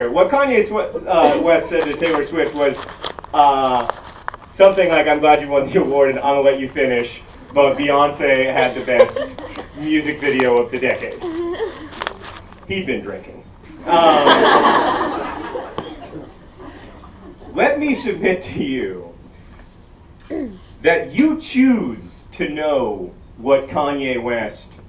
What Kanye West said to Taylor Swift was something like, "I'm glad you won the award and I'm gonna let you finish, but Beyonce had the best music video of the decade." He'd been drinking. Let me submit to you that you choose to know what Kanye West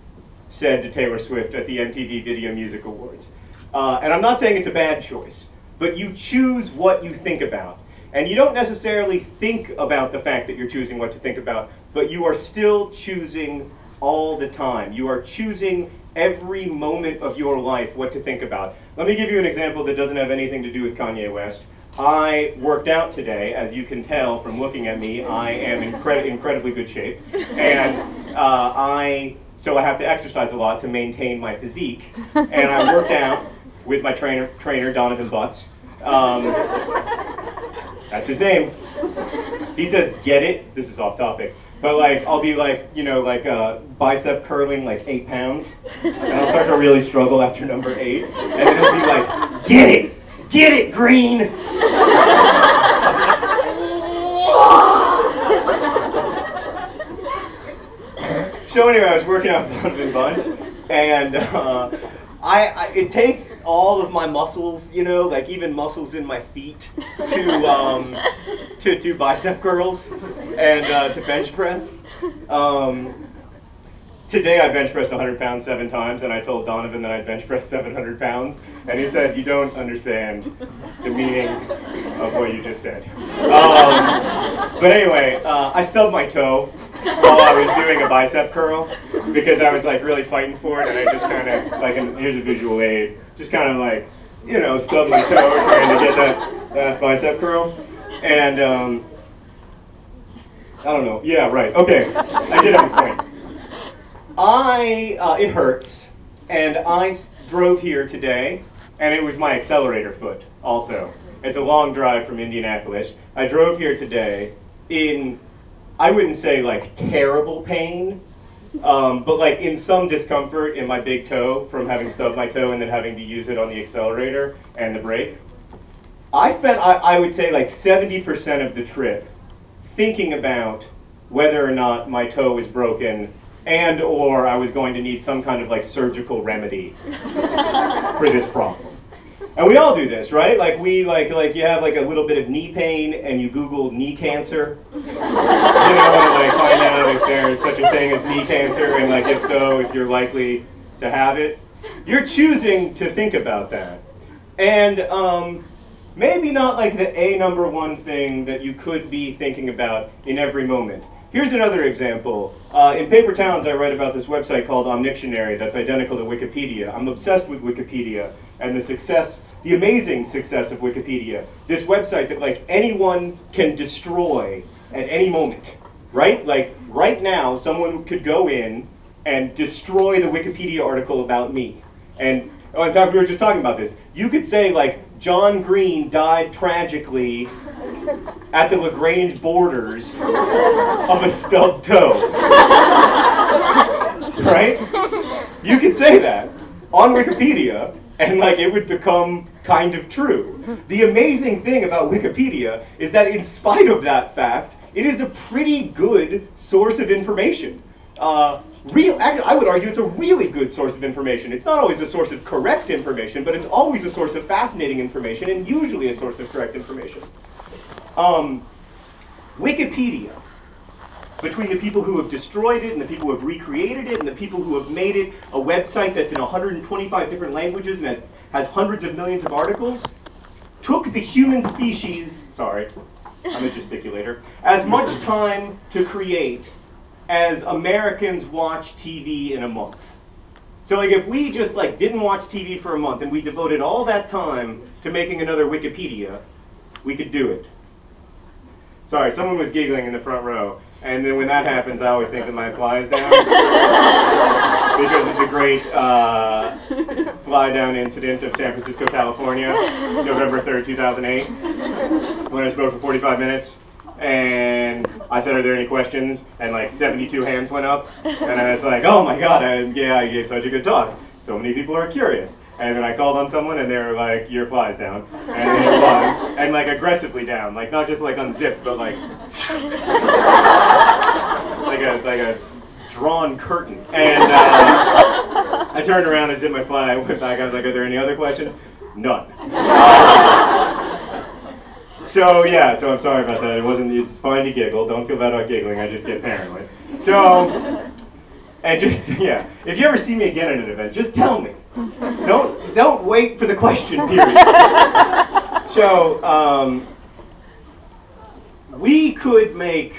said to Taylor Swift at the MTV Video Music Awards. And I'm not saying it's a bad choice, but you choose what you think about. And you don't necessarily think about the fact that you're choosing what to think about, but you are still choosing all the time. You are choosing every moment of your life what to think about. Let me give you an example that doesn't have anything to do with Kanye West. I worked out today. As you can tell from looking at me, I am in incredibly good shape. And so I have to exercise a lot to maintain my physique. And I worked out with my trainer Donovan Butts. That's his name. He says, "Get it?" This is off topic. But like, I'll be like, you know, like bicep curling like 8 pounds. And I'll start to really struggle after number 8. And then he'll be like, "Get it! Get it, Green!" So anyway, I was working out with Donovan Bunch, and it takes all of my muscles, you know, like even muscles in my feet, to do bicep curls and to bench press. Today I bench pressed 100 pounds 7 times, and I told Donovan that I'd bench press 700 pounds, and he said, "You don't understand the meaning of what you just said." But anyway, I stubbed my toe while I was doing a bicep curl because I was like really fighting for it, and I just kind of, like, here's a visual aid, just kind of like, you know, stubbed my toe trying to get that last bicep curl. And I don't know. Yeah, right. Okay, I did have a point. It hurts, and I drove here today, and it was my accelerator foot also. It's a long drive from Indianapolis. I drove here today in, I wouldn't say like terrible pain, but like in some discomfort in my big toe from having stubbed my toe and then having to use it on the accelerator and the brake. I spent, I would say, like 70% of the trip thinking about whether or not my toe was broken and or I was going to need some kind of like surgical remedy for this problem. And we all do this, right? Like you have like a little bit of knee pain and you Google knee cancer, you know, and like find out if there's such a thing as knee cancer, and like if so, if you're likely to have it. You're choosing to think about that. And maybe not like the number one thing that you could be thinking about in every moment. Here's another example. In Paper Towns, I write about this website called Omnictionary that's identical to Wikipedia. I'm obsessed with Wikipedia and the amazing success of Wikipedia. This website that like anyone can destroy at any moment, right? Like right now, someone could go in and destroy the Wikipedia article about me. And in fact, we were just talking about this. You could say like, John Green died tragically at the LaGrange borders of a stubbed toe. Right? You could say that on Wikipedia, and like it would become kind of true. The amazing thing about Wikipedia is that in spite of that fact, it is a pretty good source of information. I would argue it's a really good source of information. It's not always a source of correct information, but it's always a source of fascinating information, and usually a source of correct information. Wikipedia, between the people who have destroyed it and the people who have recreated it and the people who have made it a website that's in 125 different languages and it has hundreds of millions of articles, took the human species, sorry, I'm a gesticulator, as much time to create as Americans watch TV in a month. So like if we just like didn't watch TV for a month and we devoted all that time to making another Wikipedia, we could do it. Sorry, someone was giggling in the front row. And then when that happens, I always think that my fly is down. Because of the great fly down incident of San Francisco, California, November 3rd, 2008, when I spoke for 45 minutes. And I said, "Are there any questions?" And like 72 hands went up. And I was like, "Oh my God, I gave such a good talk. So many people are curious." And then I called on someone, and they were like, "Your fly's down," and then it was, and like aggressively down, like not just like unzipped, but like like a drawn curtain. And I turned around and zipped my fly. I went back. I was like, "Are there any other questions?" None. So yeah, so I'm sorry about that. It wasn't. It's fine to giggle. Don't feel bad about giggling. I just get paranoid. So, and just yeah, if you ever see me again at an event, just tell me. Don't wait for the question period. So we could make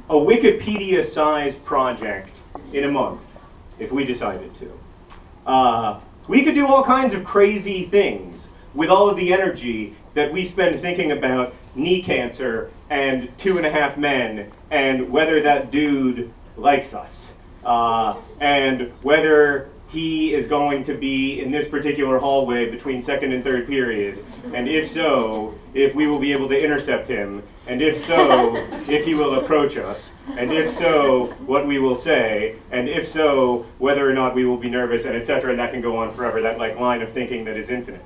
a Wikipedia-sized project in a month if we decided to. We could do all kinds of crazy things with all of the energy that we spend thinking about knee cancer and 2.5 men and whether that dude likes us and whether he is going to be in this particular hallway between second and third period, and if so, if we will be able to intercept him, and if so, if he will approach us, and if so, what we will say, and if so, whether or not we will be nervous, and etc., and that can go on forever, that like line of thinking that is infinite.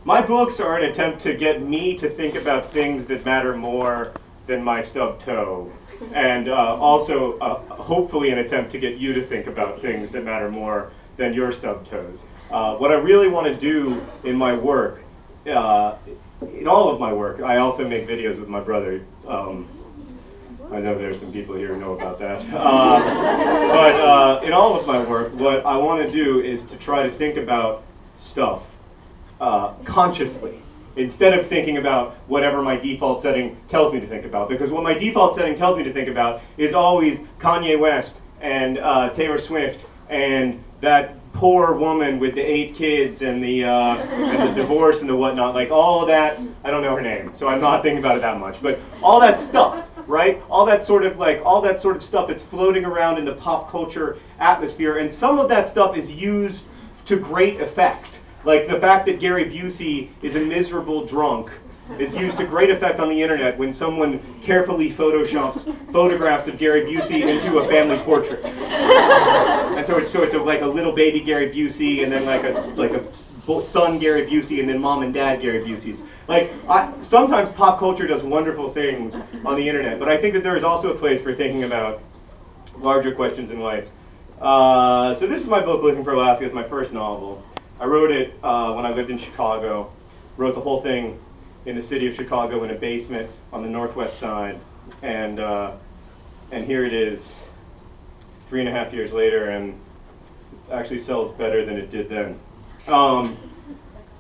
My books are an attempt to get me to think about things that matter more than my stubbed toe, and also hopefully an attempt to get you to think about things that matter more than your stubbed toes. What I really want to do in my work, in all of my work, I also make videos with my brother. I know there's some people here who know about that. But in all of my work, what I want to do is to try to think about stuff consciously, instead of thinking about whatever my default setting tells me to think about. Because what my default setting tells me to think about is always Kanye West and Taylor Swift and that poor woman with the 8 kids and the divorce and the whatnot. Like all of that, I don't know her name, so I'm not thinking about it that much. But all that stuff, right? All that sort of stuff that's floating around in the pop culture atmosphere, and some of that stuff is used to great effect. Like the fact that Gary Busey is a miserable drunk is used to great effect on the internet when someone carefully photoshops photographs of Gary Busey into a family portrait. And so it's like a little baby Gary Busey, and then like a son Gary Busey, and then mom and dad Gary Buseys. Like sometimes pop culture does wonderful things on the internet, but I think that there is also a place for thinking about larger questions in life. So this is my book, Looking for Alaska. It's my first novel. I wrote it when I lived in Chicago. Wrote the whole thing in the city of Chicago in a basement on the northwest side, and here it is 3.5 years later, and actually sells better than it did then.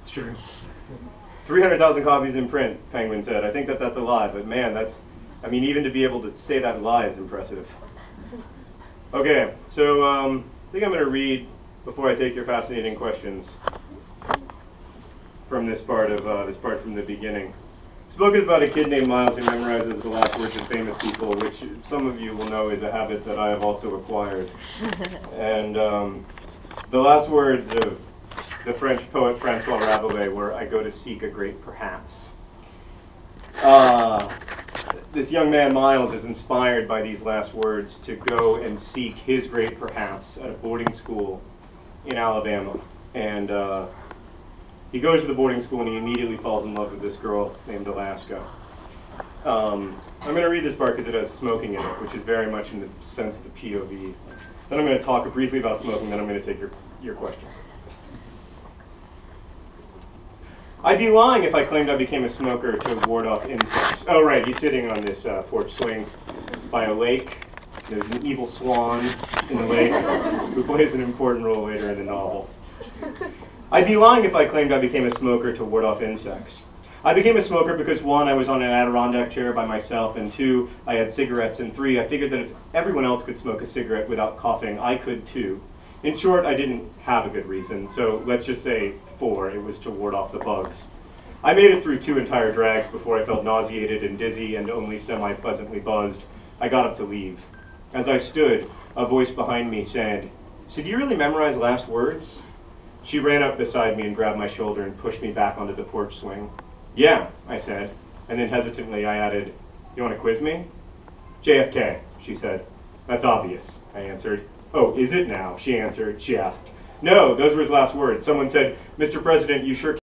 It's true. 300,000 copies in print, Penguin said. I think that that's a lie, but man, I mean, even to be able to say that lie is impressive. Okay, so I think I'm going to read, before I take your fascinating questions, from this part from the beginning. This book is about a kid named Miles who memorizes the last words of famous people, which some of you will know is a habit that I have also acquired. And the last words of the French poet Francois Rabelais were, "I go to seek a great perhaps." This young man, Miles, is inspired by these last words to go and seek his great perhaps at a boarding school in Alabama. And he goes to the boarding school and he immediately falls in love with this girl named Alaska. I'm going to read this part because it has smoking in it, which is very much in the sense of the POV. Then I'm going to talk briefly about smoking, then I'm going to take your questions. I'd be lying if I claimed I became a smoker to ward off insects. Oh right, he's sitting on this porch swing by a lake. There's an evil swan in the lake who plays an important role later in the novel. I'd be lying if I claimed I became a smoker to ward off insects. I became a smoker because 1, I was on an Adirondack chair by myself, and 2, I had cigarettes, and 3, I figured that if everyone else could smoke a cigarette without coughing, I could too. In short, I didn't have a good reason, so let's just say 4, it was to ward off the bugs. I made it through 2 entire drags before I felt nauseated and dizzy and only semi-pleasantly buzzed. I got up to leave. As I stood, a voice behind me said, "So do you really memorize last words?" She ran up beside me and grabbed my shoulder and pushed me back onto the porch swing. "Yeah," I said, and then hesitantly I added, "You want to quiz me?" "JFK," she said. "That's obvious," I answered. "Oh, is it now?" She asked. No, those were his last words. Someone said, "Mr. President, you sure